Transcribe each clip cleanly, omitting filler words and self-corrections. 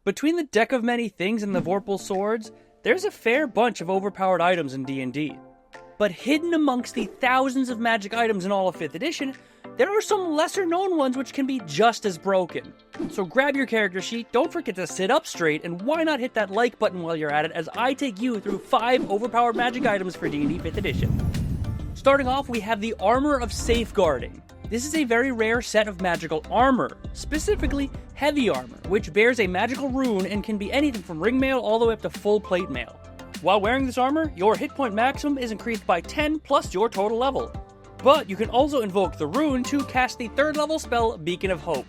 Between the Deck of Many Things and the Vorpal Swords, there's a fair bunch of overpowered items in D&D. But hidden amongst the thousands of magic items in all of 5th edition, there are some lesser known ones which can be just as broken. So grab your character sheet, don't forget to sit up straight, and why not hit that like button while you're at it as I take you through 5 overpowered magic items for D&D 5th edition. Starting off, we have the Armor of Safeguarding. This is a very rare set of magical armor, specifically heavy armor, which bears a magical rune and can be anything from ring mail all the way up to full plate mail. While wearing this armor, your hit point maximum is increased by 10 plus your total level. But you can also invoke the rune to cast the 3rd level spell Beacon of Hope.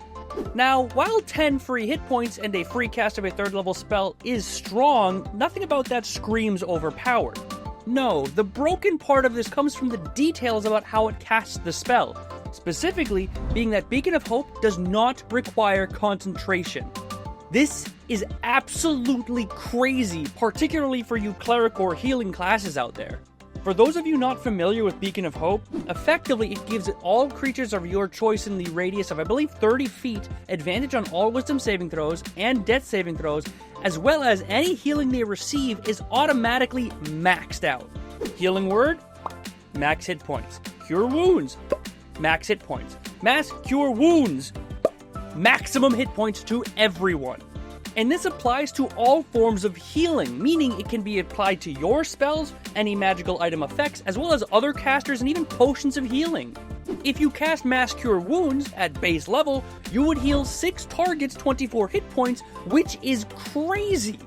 Now, while 10 free hit points and a free cast of a 3rd level spell is strong, nothing about that screams overpowered. No, the broken part of this comes from the details about how it casts the spell, specifically being that Beacon of Hope does not require concentration. This is absolutely crazy, particularly for you cleric or healing classes out there. For those of you not familiar with Beacon of Hope, effectively it gives all creatures of your choice in the radius of I believe 30 feet advantage on all wisdom saving throws and death saving throws, as well as any healing they receive is automatically maxed out. Healing word? Max hit points. Cure wounds? Max hit points. Mass cure wounds? Maximum hit points to everyone. And this applies to all forms of healing, meaning it can be applied to your spells, any magical item effects, as well as other casters and even potions of healing. If you cast Mass Cure Wounds at base level, you would heal 6 targets 24 hit points, which is crazy.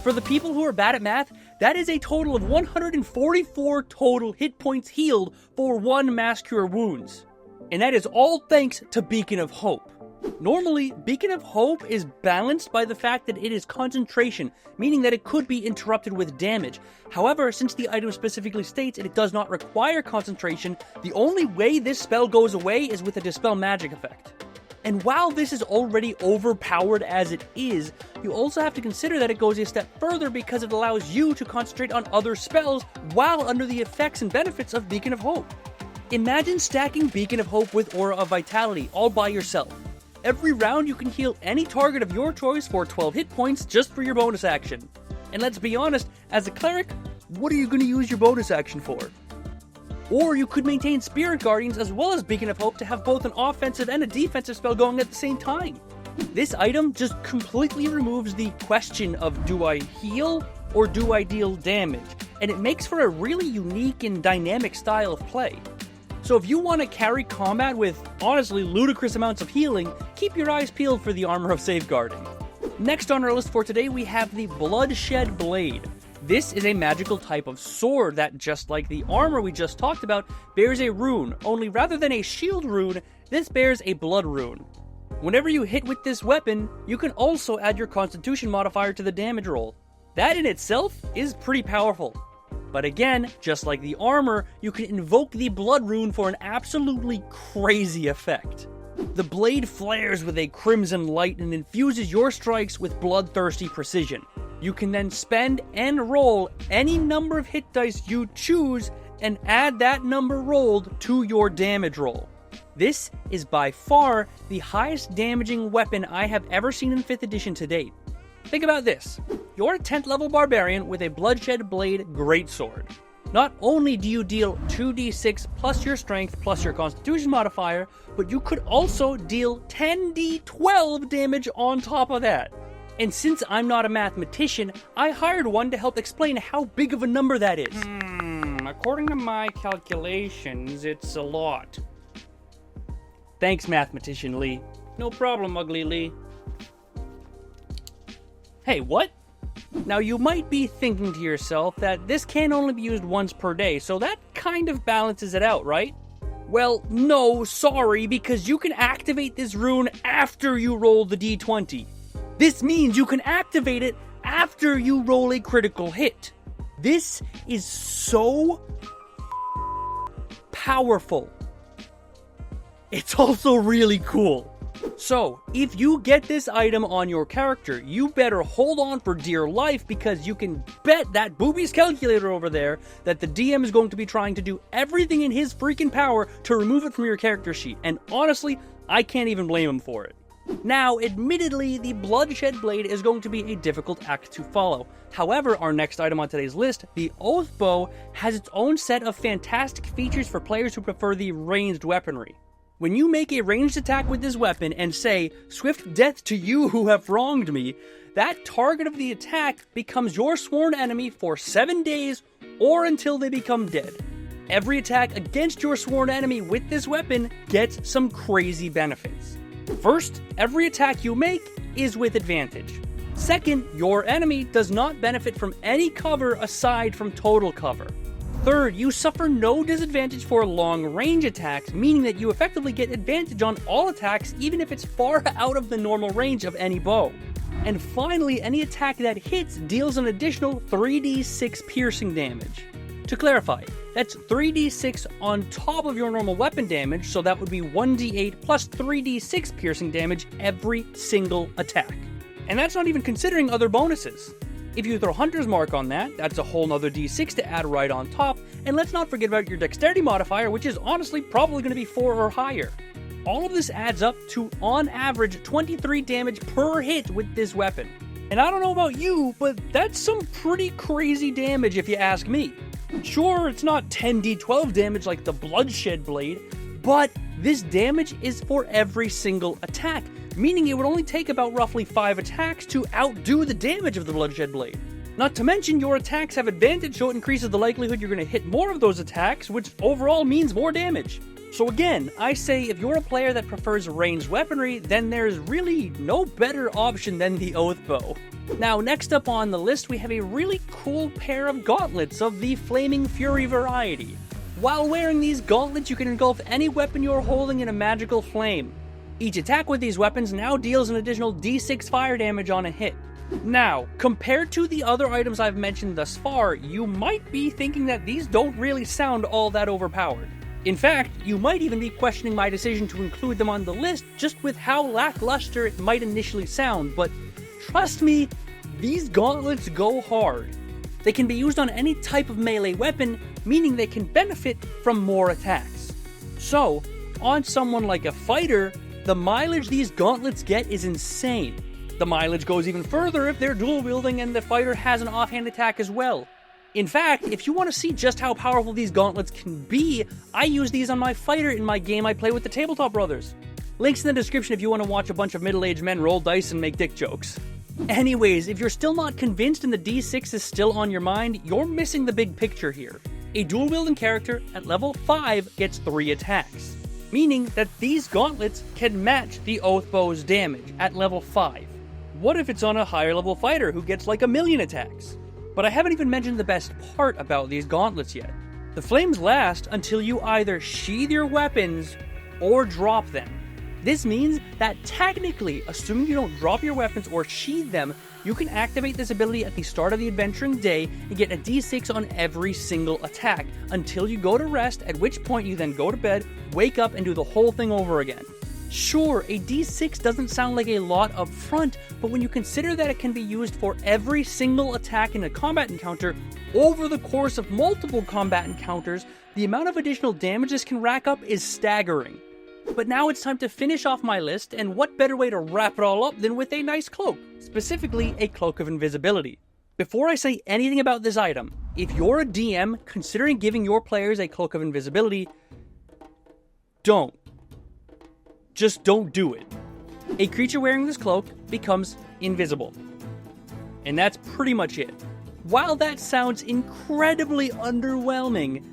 For the people who are bad at math, that is a total of 144 total hit points healed for 1 Mass Cure Wounds. And that is all thanks to Beacon of Hope. Normally, Beacon of Hope is balanced by the fact that it is concentration, meaning that it could be interrupted with damage. However, since the item specifically states it does not require concentration, the only way this spell goes away is with a Dispel Magic effect. And while this is already overpowered as it is, you also have to consider that it goes a step further because it allows you to concentrate on other spells while under the effects and benefits of Beacon of Hope. Imagine stacking Beacon of Hope with Aura of Vitality all by yourself. Every round you can heal any target of your choice for 12 hit points just for your bonus action. And let's be honest, as a cleric, what are you going to use your bonus action for? Or you could maintain Spirit Guardians as well as Beacon of Hope to have both an offensive and a defensive spell going at the same time. This item just completely removes the question of do I heal or do I deal damage, and it makes for a really unique and dynamic style of play. So if you want to carry combat with, honestly, ludicrous amounts of healing, keep your eyes peeled for the Armor of Safeguarding. Next on our list for today, we have the Bloodshed Blade. This is a magical type of sword that, just like the armor we just talked about, bears a rune, only rather than a shield rune, this bears a blood rune. Whenever you hit with this weapon, you can also add your Constitution modifier to the damage roll. That in itself is pretty powerful. But again, just like the armor, you can invoke the blood rune for an absolutely crazy effect. The blade flares with a crimson light and infuses your strikes with bloodthirsty precision. You can then spend and roll any number of hit dice you choose and add that number rolled to your damage roll. This is by far the highest damaging weapon I have ever seen in 5th edition to date. Think about this. You're a 10th level barbarian with a Bloodshed Blade greatsword. Not only do you deal 2d6 plus your strength plus your constitution modifier, but you could also deal 10d12 damage on top of that. And since I'm not a mathematician, I hired one to help explain how big of a number that is. According to my calculations, it's a lot. Thanks, mathematician Lee. No problem, Ugly Lee. Hey, what? Now you might be thinking to yourself that this can only be used once per day, so that kind of balances it out, right? Well, no, sorry, because you can activate this rune after you roll the d20. This means you can activate it after you roll a critical hit. This is so powerful. It's also really cool. So, if you get this item on your character, you better hold on for dear life because you can bet that boobies calculator over there that the DM is going to be trying to do everything in his freaking power to remove it from your character sheet. And honestly, I can't even blame him for it. Now, admittedly, the Bloodshed Blade is going to be a difficult act to follow. However, our next item on today's list, the Oathbow, has its own set of fantastic features for players who prefer the ranged weaponry. When you make a ranged attack with this weapon and say, "Swift death to you who have wronged me," that target of the attack becomes your sworn enemy for 7 days or until they become dead. Every attack against your sworn enemy with this weapon gets some crazy benefits. First, every attack you make is with advantage. Second, your enemy does not benefit from any cover aside from total cover. Third, you suffer no disadvantage for long-range attacks, meaning that you effectively get advantage on all attacks even if it's far out of the normal range of any bow. And finally, any attack that hits deals an additional 3d6 piercing damage. To clarify, that's 3d6 on top of your normal weapon damage, so that would be 1d8 plus 3d6 piercing damage every single attack. And that's not even considering other bonuses. If you throw Hunter's Mark on that, that's a whole nother d6 to add right on top, and let's not forget about your dexterity modifier, which is honestly probably going to be 4 or higher. All of this adds up to, on average, 23 damage per hit with this weapon. And I don't know about you, but that's some pretty crazy damage if you ask me. Sure, it's not 10d12 damage like the Bloodshed Blade, but this damage is for every single attack, meaning it would only take about roughly 5 attacks to outdo the damage of the Bloodshed Blade. Not to mention, your attacks have advantage, so it increases the likelihood you're going to hit more of those attacks, which overall means more damage. So again, I say if you're a player that prefers ranged weaponry, then there's really no better option than the Oathbow. Now, next up on the list, we have a really cool pair of gauntlets of the Flaming Fury variety. While wearing these gauntlets, you can engulf any weapon you're holding in a magical flame. Each attack with these weapons now deals an additional d6 fire damage on a hit. Now, compared to the other items I've mentioned thus far, you might be thinking that these don't really sound all that overpowered. In fact, you might even be questioning my decision to include them on the list just with how lackluster it might initially sound, but trust me, these gauntlets go hard. They can be used on any type of melee weapon, meaning they can benefit from more attacks. So, on someone like a fighter, the mileage these gauntlets get is insane. The mileage goes even further if they're dual wielding and the fighter has an offhand attack as well. In fact, if you want to see just how powerful these gauntlets can be, I use these on my fighter in my game I play with the Tabletop Brothers. Links in the description if you want to watch a bunch of middle-aged men roll dice and make dick jokes. Anyways, if you're still not convinced and the d6 is still on your mind, you're missing the big picture here. A dual wielding character at level 5 gets 3 attacks, meaning that these gauntlets can match the Oathbow's damage at level 5. What if it's on a higher level fighter who gets like 1,000,000 attacks? But I haven't even mentioned the best part about these gauntlets yet. The flames last until you either sheathe your weapons or drop them. This means that technically, assuming you don't drop your weapons or sheathe them, you can activate this ability at the start of the adventuring day and get a d6 on every single attack until you go to rest, at which point you then go to bed, wake up, and do the whole thing over again. Sure, a d6 doesn't sound like a lot up front, but when you consider that it can be used for every single attack in a combat encounter over the course of multiple combat encounters, the amount of additional damage this can rack up is staggering. But now it's time to finish off my list, and what better way to wrap it all up than with a nice cloak, specifically a Cloak of Invisibility. Before I say anything about this item, if you're a DM considering giving your players a Cloak of Invisibility, don't. Just don't do it. A creature wearing this cloak becomes invisible. And that's pretty much it. While that sounds incredibly underwhelming,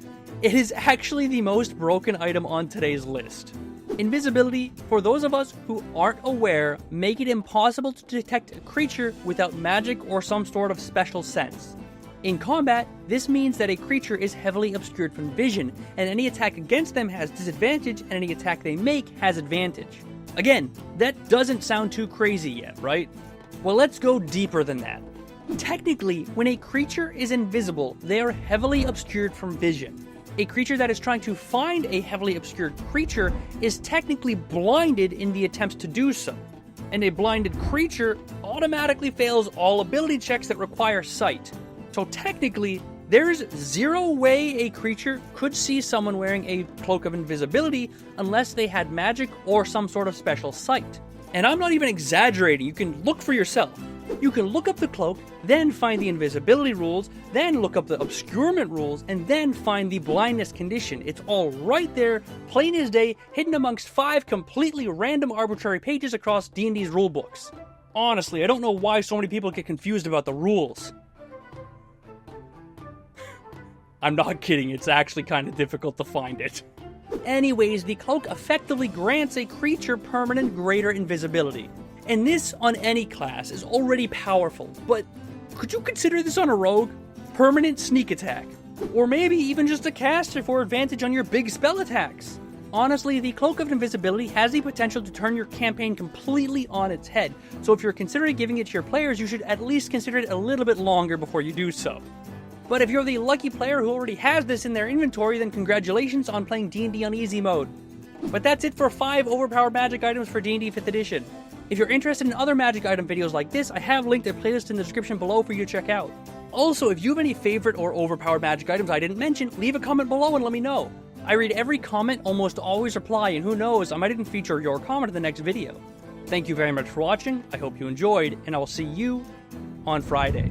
it is actually the most broken item on today's list. Invisibility, for those of us who aren't aware, make it impossible to detect a creature without magic or some sort of special sense. In combat, this means that a creature is heavily obscured from vision, and any attack against them has disadvantage, and any attack they make has advantage. Again, that doesn't sound too crazy yet, right? Well, let's go deeper than that. Technically, when a creature is invisible, they are heavily obscured from vision. A creature that is trying to find a heavily obscured creature is technically blinded in the attempts to do so. And a blinded creature automatically fails all ability checks that require sight. So technically, there's zero way a creature could see someone wearing a Cloak of Invisibility unless they had magic or some sort of special sight. And I'm not even exaggerating, you can look for yourself. You can look up the cloak, then find the invisibility rules, then look up the obscurement rules, and then find the blindness condition. It's all right there, plain as day, hidden amongst 5 completely random arbitrary pages across D&D's rulebooks. Honestly, I don't know why so many people get confused about the rules. I'm not kidding, it's actually kind of difficult to find it. Anyways, the cloak effectively grants a creature permanent greater invisibility. And this on any class is already powerful, but could you consider this on a rogue? Permanent sneak attack. Or maybe even just a caster for advantage on your big spell attacks. Honestly, the Cloak of Invisibility has the potential to turn your campaign completely on its head, so if you're considering giving it to your players, you should at least consider it a little bit longer before you do so. But if you're the lucky player who already has this in their inventory, then congratulations on playing D&D on easy mode. But that's it for 5 overpowered magic items for D&D 5th edition. If you're interested in other magic item videos like this, I have linked a playlist in the description below for you to check out. Also, if you have any favorite or overpowered magic items I didn't mention, leave a comment below and let me know. I read every comment, almost always reply, and who knows, I might even feature your comment in the next video. Thank you very much for watching, I hope you enjoyed, and I will see you on Friday.